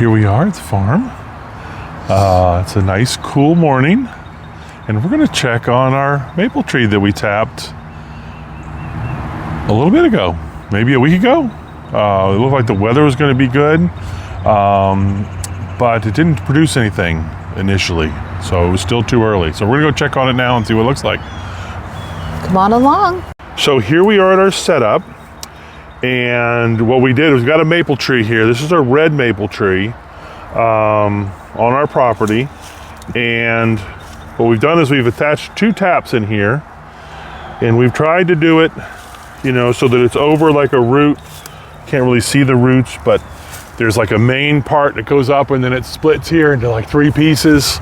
Here we are at the farm. It's a nice cool morning, and we're going to check on our maple tree that we tapped a little bit ago, maybe a week ago. It looked like the weather was going to be good, but it didn't produce anything initially, so it was still too early. So we're going to go check on it now and see what it looks like. Come on along. So here we are at our setup, and what we did was we got a maple tree here. This is a red maple tree on our property, and what we've done is we've attached 2 taps in here, and we've tried to do it, so that it's over like a root. Can't really see the roots, but there's like a main part that goes up and then it splits here into like 3 pieces.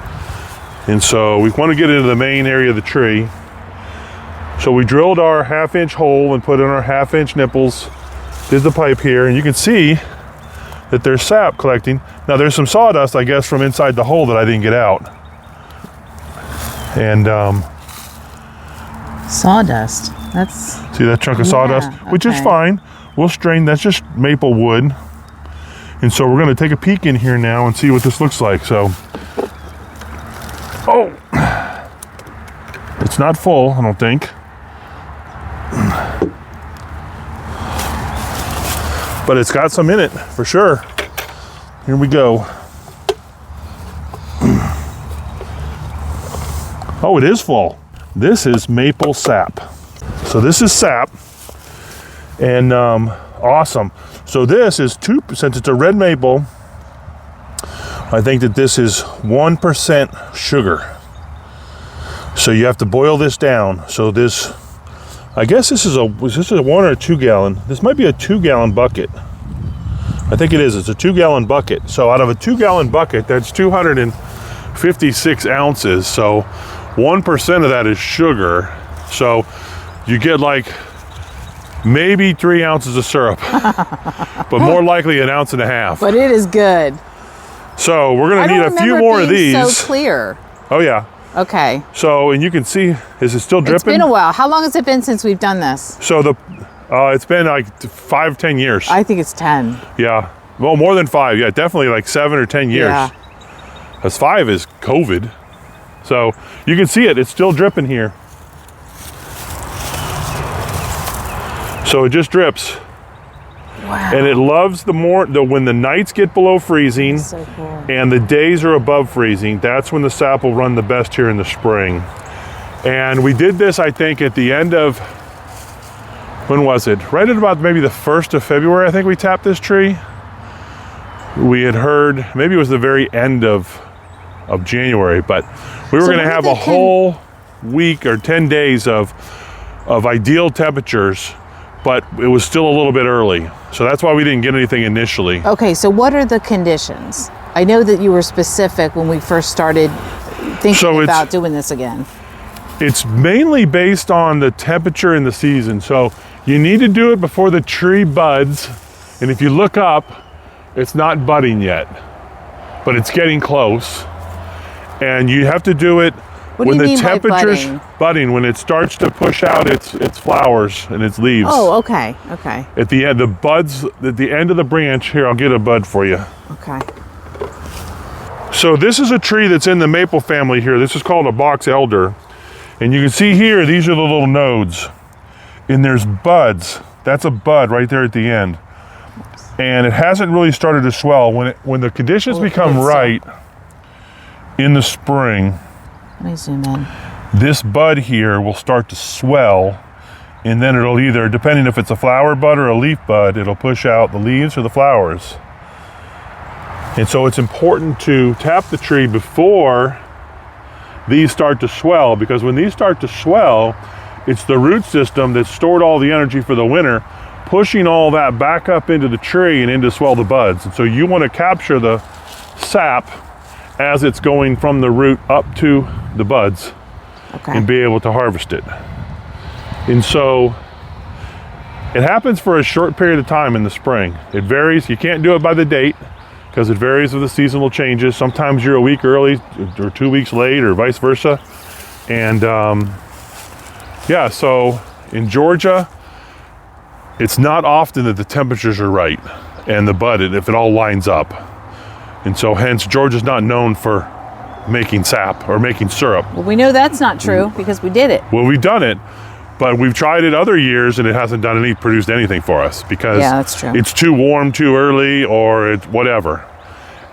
And so we want to get into the main area of the tree. So we drilled our 1/2-inch hole and put in our 1/2-inch nipples, did the pipe here, and you can see that there's sap collecting. Now there's some sawdust, I guess, from inside the hole that I didn't get out. And sawdust. See that chunk of sawdust? Which is fine. We'll strain, that's just maple wood. And so we're gonna take a peek in here now and see what this looks like. So, it's not full, I don't think. But it's got some in it, for sure. Here we go. Oh, it is full. This is maple sap. So this is sap, and awesome. So this is since it's a red maple, I think that this is 1% sugar. So you have to boil this down. So this, I guess this is a 1 or 2 gallon. This might be a 2-gallon bucket. I think it is. It's a 2-gallon bucket. So out of a 2-gallon bucket, that's 256 ounces. So 1% of that is sugar. So you get like maybe 3 ounces of syrup, but more likely 1.5 ounces. But it is good. So we're gonna need a few more of these. So clear. Oh yeah. Okay. So, and you can see, is it still dripping? It's been a while. How long has it been since we've done this? So it's been like 5-10 years. I think it's 10. Yeah. Well, more than 5. Yeah, definitely like 7 or 10 years. Yeah. Because 5 is COVID. So you can see it. It's still dripping here. So it just drips. Wow. And it loves when the nights get below freezing, so cool. and the days are above freezing. That's when the sap will run the best here in the spring. And we did this, I think, at the end of, when was it? Right at about maybe the 1st of February, I think we tapped this tree. We had heard, maybe it was the very end of January, but we were going to have a whole week or 10 days of ideal temperatures, but it was still a little bit early. So that's why we didn't get anything initially. Okay, so what are the conditions? I know that you were specific when we first started thinking about doing this again. It's mainly based on the temperature and the season. So you need to do it before the tree buds. And if you look up, it's not budding yet, but it's getting close. And you have to do it when the temperature's budding, when it starts to push out its flowers and its leaves. Oh, okay, okay. At the end, the buds, at the end of the branch, here, I'll get a bud for you. Okay. So this is a tree that's in the maple family here. This is called a box elder. And you can see here, these are the little nodes. And there's buds. That's a bud right there at the end. And it hasn't really started to swell. When the conditions become right in the spring, let me zoom in. This bud here will start to swell, and then it'll either, depending if it's a flower bud or a leaf bud, it'll push out the leaves or the flowers. And so it's important to tap the tree before these start to swell, because when these start to swell, it's the root system that stored all the energy for the winter, pushing all that back up into the tree and in to swell the buds. And so you want to capture the sap as it's going from the root up to the buds, and be able to harvest it. And so it happens for a short period of time in the spring. It varies. You can't do it by the date because it varies with the seasonal changes. Sometimes you're a week early or 2 weeks late or vice versa. And so in Georgia, it's not often that the temperatures are right and the bud, if it all lines up. And so hence Georgia's not known for making sap or making syrup. Well, we know that's not true because we did it. Well, we've done it, but we've tried it other years and it hasn't produced anything for us because Yeah, that's true. it's too warm too early or it's whatever.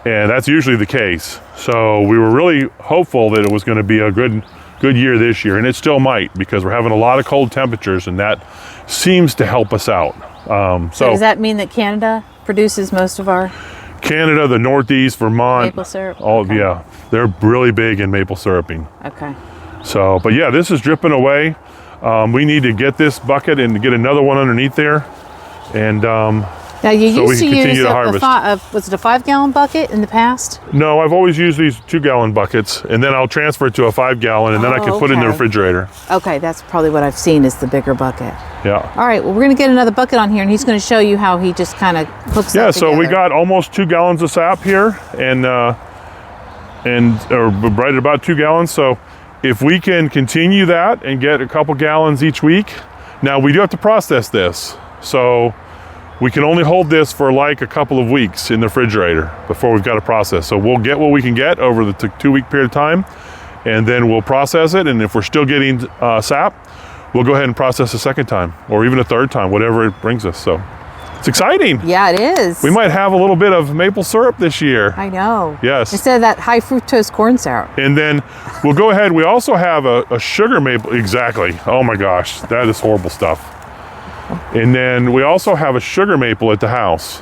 And that's usually the case. So we were really hopeful that it was going to be a good year this year, and it still might because we're having a lot of cold temperatures, and that seems to help us out. So does that mean that Canada produces most of our Canada, the Northeast, Vermont, maple syrup? Okay. Yeah, they're really big in maple syruping. Okay. So, but yeah, this is dripping away. We need to get this bucket and get another one underneath there, and Now you so we used can to continue use to harvest. was it a 5-gallon bucket in the past? No, I've always used these 2-gallon buckets, and then I'll transfer it to a 5-gallon, and then I can put it in the okay. refrigerator. Okay, that's probably what I've seen is the bigger bucket. Yeah. All right, well, we're going to get another bucket on here, and he's going to show you how he just kind of hooks Yeah, that so we together. got almost 2 gallons of sap here, and or right at about 2 gallons. So if we can continue that and get a couple gallons each week, now we do have to process this. So we can only hold this for like a couple of weeks in the refrigerator before we've got to process. So we'll get what we can get over the 2-week period of time, and then we'll process it. And if we're still getting sap, we'll go ahead and process a second time or even a third time, whatever it brings us. So it's exciting. Yeah, it is. We might have a little bit of maple syrup this year. I know. Yes. Instead of that high fructose corn syrup. And then we'll go ahead. We also have a sugar maple. Exactly. Oh my gosh, that is horrible stuff. And then we also have a sugar maple at the house.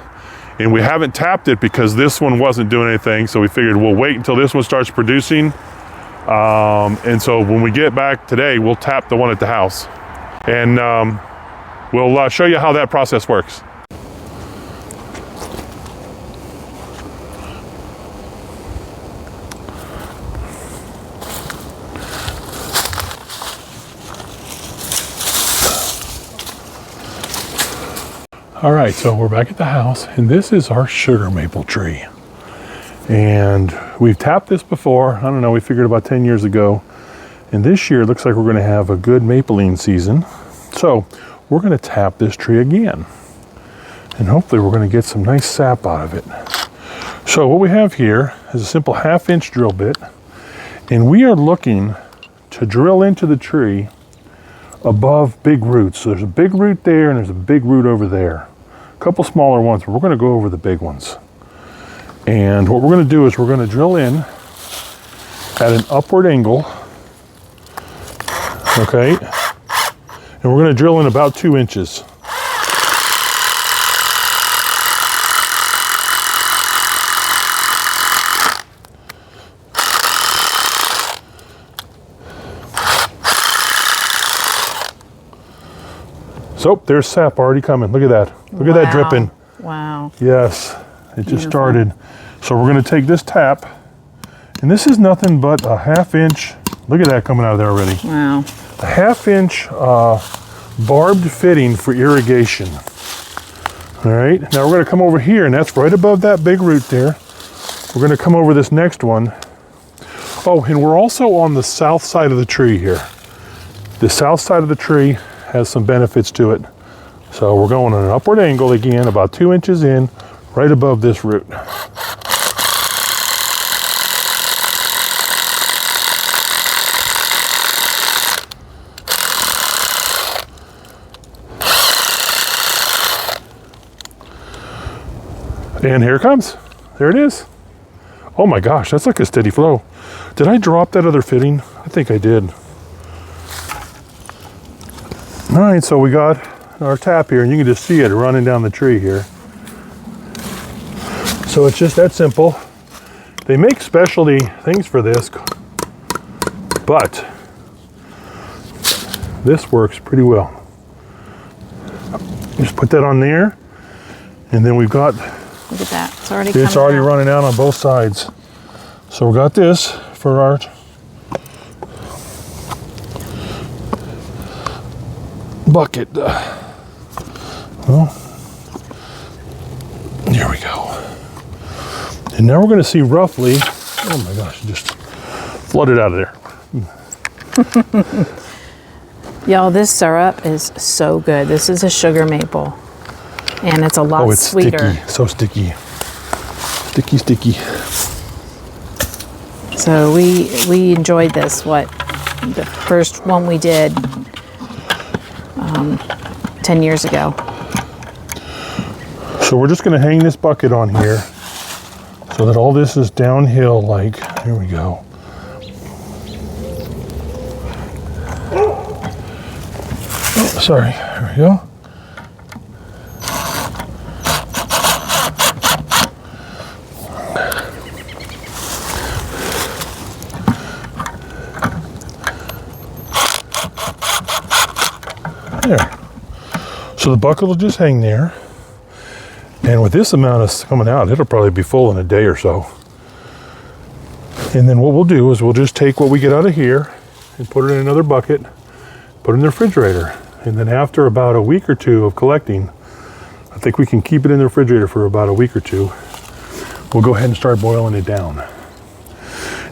And we haven't tapped it because this one wasn't doing anything. So we figured we'll wait until this one starts producing. And so when we get back today, we'll tap the one at the house. And we'll show you how that process works. All right, so we're back at the house, and this is our sugar maple tree. And we've tapped this before. I don't know, we figured about 10 years ago. And this year, it looks like we're going to have a good mapling season. So we're going to tap this tree again. And hopefully we're going to get some nice sap out of it. So what we have here is a simple 1/2-inch drill bit. And we are looking to drill into the tree above big roots. So there's a big root there, and there's a big root over there. A couple smaller ones, but we're going to go over the big ones. And what we're going to do is we're going to drill in at an upward angle. Okay. And we're going to drill in about 2 inches. So there's sap already coming. Look at that. Look at that dripping. Wow. Yes, it just started. So we're going to take this tap, and this is nothing but a 1/2-inch. Look at that coming out of there already. Wow. A 1/2-inch barbed fitting for irrigation. All right, now we're going to come over here, and that's right above that big root there. We're going to come over this next one. Oh, and we're also on the south side of the tree here. The south side of the tree has some benefits to it. So we're going on an upward angle again, about 2 inches in, right above this root. And here it comes. There it is. Oh my gosh, that's like a steady flow. Did I drop that other fitting? I think I did. All right, so we got our tap here, and you can just see it running down the tree here. So it's just that simple. They make specialty things for this, but this works pretty well. Just put that on there, and then we've got Look at that. It's already it's coming already out. running out on both sides. So we got this for our bucket. Well, here we go. And now we're going to see roughly, oh my gosh, it just flooded out of there. Y'all, this syrup is so good. This is a sugar maple. And it's a lot Oh, it's sweeter. sticky, so sticky. Sticky, sticky. So we enjoyed this. What, the first one we did 10 years ago. So we're just going to hang this bucket on here so that all this is downhill. Like, here we go. Oh, sorry. Here we go. There. So the bucket will just hang there. And with this amount of coming out, it'll probably be full in a day or so. And then what we'll do is we'll just take what we get out of here and put it in another bucket, put it in the refrigerator. And then after about a week or two of collecting, I think we can keep it in the refrigerator for about a week or two. We'll go ahead and start boiling it down.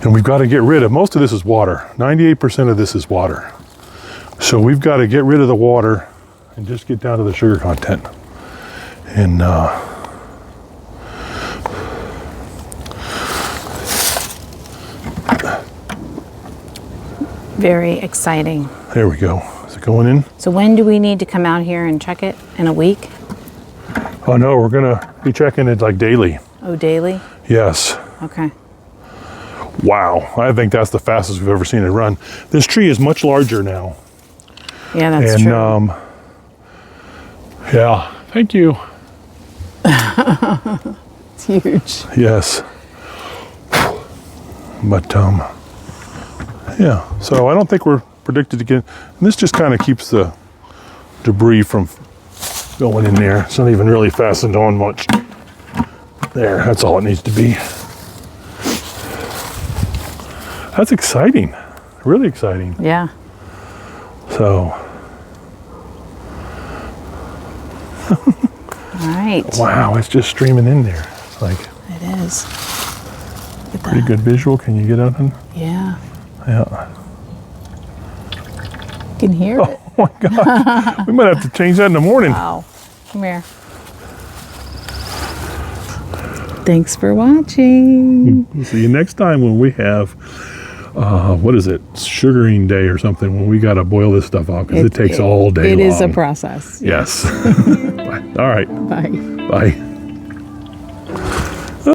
And we've got to get rid of, most of this is water. 98% of this is water. So we've got to get rid of the water and just get down to the sugar content. And very exciting. There we go. Is it going in? So when do we need to come out here and check it? In a week? Oh no, we're gonna be checking it like daily. Oh, daily? Yes. Okay. Wow, I think that's the fastest we've ever seen it run. This tree is much larger now. Yeah, that's true. Yeah, thank you. It's huge. Yes. But yeah, so I don't think we're predicted to get, and this just kind of keeps the debris from going in there. It's not even really fastened on much. There, that's all it needs to be. That's exciting, really exciting. Yeah. So. All right. Wow, it's just streaming in there. Like, it is. Pretty good visual. Can you get up? Yeah. Yeah. You can hear it. Oh my gosh. We might have to change that in the morning. Wow. Come here. Thanks for watching. We'll see you next time when we have, what is it? Sugaring day or something, when we got to boil this stuff off because it takes all day long. It is a process. Yes. All right. Bye. Bye.